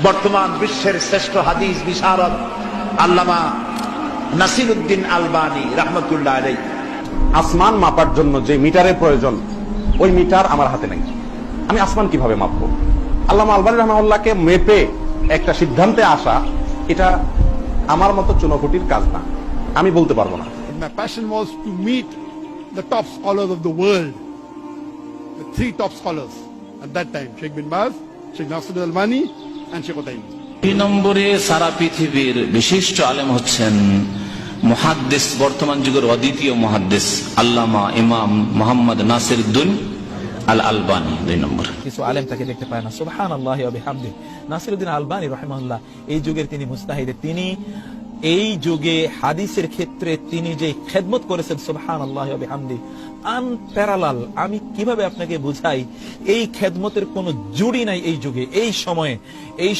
বর্তমান বিশ্বের শ্রেষ্ঠ হাদিস বিশারদ আল্লামা নাসিরউদ্দিন আলবানী রাহমাতুল্লাহ আলাইহি। আসমান মাপার জন্য যে মিটারের প্রয়োজন, ওই মিটার আমার হাতে নেই। আমি আসমান কিভাবে মাপবো? আল্লামা আলবানী রাহমাহুল্লাহকে মেপে একটা সিদ্ধান্তে আসা, এটা আমার মতো চুনোপুটির কাজ না, আমি বলতে পারবো না। My passion was to meet the top scholars of the world, the three top scholars at that time, Sheikh bin Baz, Sheikh Nasruddin Albani and Sheikh Uthaymeen. 2 নম্বরে সারা পৃথিবীর বিশিষ্ট আলেম হচ্ছেন মুহাদ্দিস, বর্তমান যুগের অদ্বিতীয় মুহাদ্দিস আল্লামা ইমাম মুহাম্মদ নাসিরউদ্দিন আল আলবানী 2 নম্বর। কিছু আলেম তাকে দেখতে পায় না। সুবহানাল্লাহি ওয়া বিহামদিহি। নাসিরউদ্দিন আলবানী রাহিমাহুল্লাহ এই যুগের তিনি মুস্তাহিদ, তিনি এই যুগে হাদিসের ক্ষেত্রে তিনি যে খেদমত করেছেন সুবহানাল্লাহি ওয়া বিহামদিহি আনপ্যারালাল। আমি কিভাবে আপনাকে বুঝাই, এই খেদমতের কোনো জুড়ি নাই এই যুগে, এই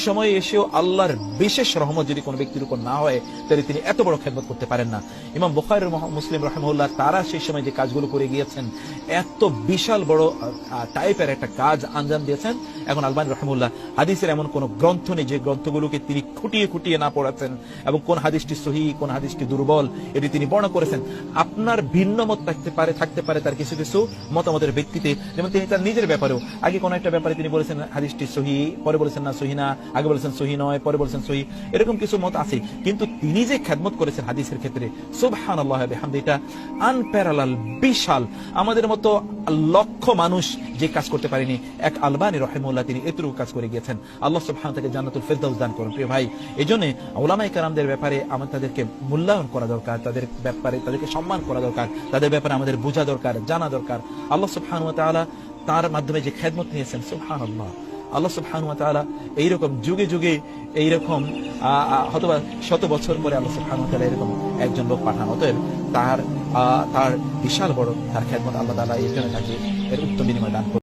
সময়ে এসেও আল্লাহর বিশেষ রহমত যদি কোনো ব্যক্তির উপর না হয় তাহলে তিনি এত বড় খেদমত করতে পারেন না। ইমাম বুখারী মুসলিম রাহিমাহুল্লাহ তারা সেই সময় যে কাজগুলো করে গিয়েছেন, এত বিশাল বড় টাইপের একটা কাজ আঞ্জাম দিয়েছেন। এখন আলবানী রাহিমাহুল্লাহ হাদিসের এমন কোন গ্রন্থ নেই যে গ্রন্থগুলোকে তিনি খুঁটিয়ে খুঁটিয়ে না পড়াচ্ছেন এবং কোন হাদিসটি সহিহ কোন হাদিসটি দুর্বল এটি তিনি বর্ণনা করেছেন। আপনার ভিন্ন মত থাকতে পারে তার কিছু কিছু মতামতের ভিত্তিতে, যেমন তিনি তার নিজের ব্যাপারেও আগে কোন একটা ব্যাপারে তিনি বলেছেন হাদিসটি সহিহ, পরে বলেছেন না সহিহ না, আগে বলেছেন সহিহ নয়, পরে বলেছেন সহিহ, এরকম কিছু মত আছে। কিন্তু তিনি যে খেদমত করেছেন হাদিসের ক্ষেত্রে সুবহানাল্লাহি ওয়া বিহামদিহি, এটা আনপ্যারালাল, বিশাল। আমাদের মতো লক্ষ মানুষ যে কাজ করতে পারেনি, এক আলবানী রাহিমাহুল্লাহ তিনি এতটুকু কাজ করে গিয়েছেন। আল্লাহ সুবহানাহু ওয়া তাআলা জান্নাতুল ফেরদাউস দান করুন। প্রিয় ভাই, এজন্য উলামায়ে কেরামদের ব্যাপারে আমাদের তাদেরকে মূল্যায়ন করা দরকার, তাদের ব্যাপারে তাদেরকে সম্মান করা দরকার, তাদের ব্যাপারে আমাদের বোঝা দরকার, জানা দরকার। আল্লাহ সুবহানাহু ওয়া তাআলা তার মাধ্যমে যে খেদমত নিয়েছেন, সুবহানাল্লাহ, আল্লাহ সুবহানাহু ওয়া তাআলা এইরকম যুগে যুগে এইরকম হয়তোবা 100 বছর পরে আল্লাহ সুবহানাহু ওয়া তাআলা এরকম একজন লোক পাঠান। অতএব তার বিশাল বড় তার খেদমত আল্লাহ তাআলা এর জন্য তাকে এর উত্তম বিনিময় দান করুন।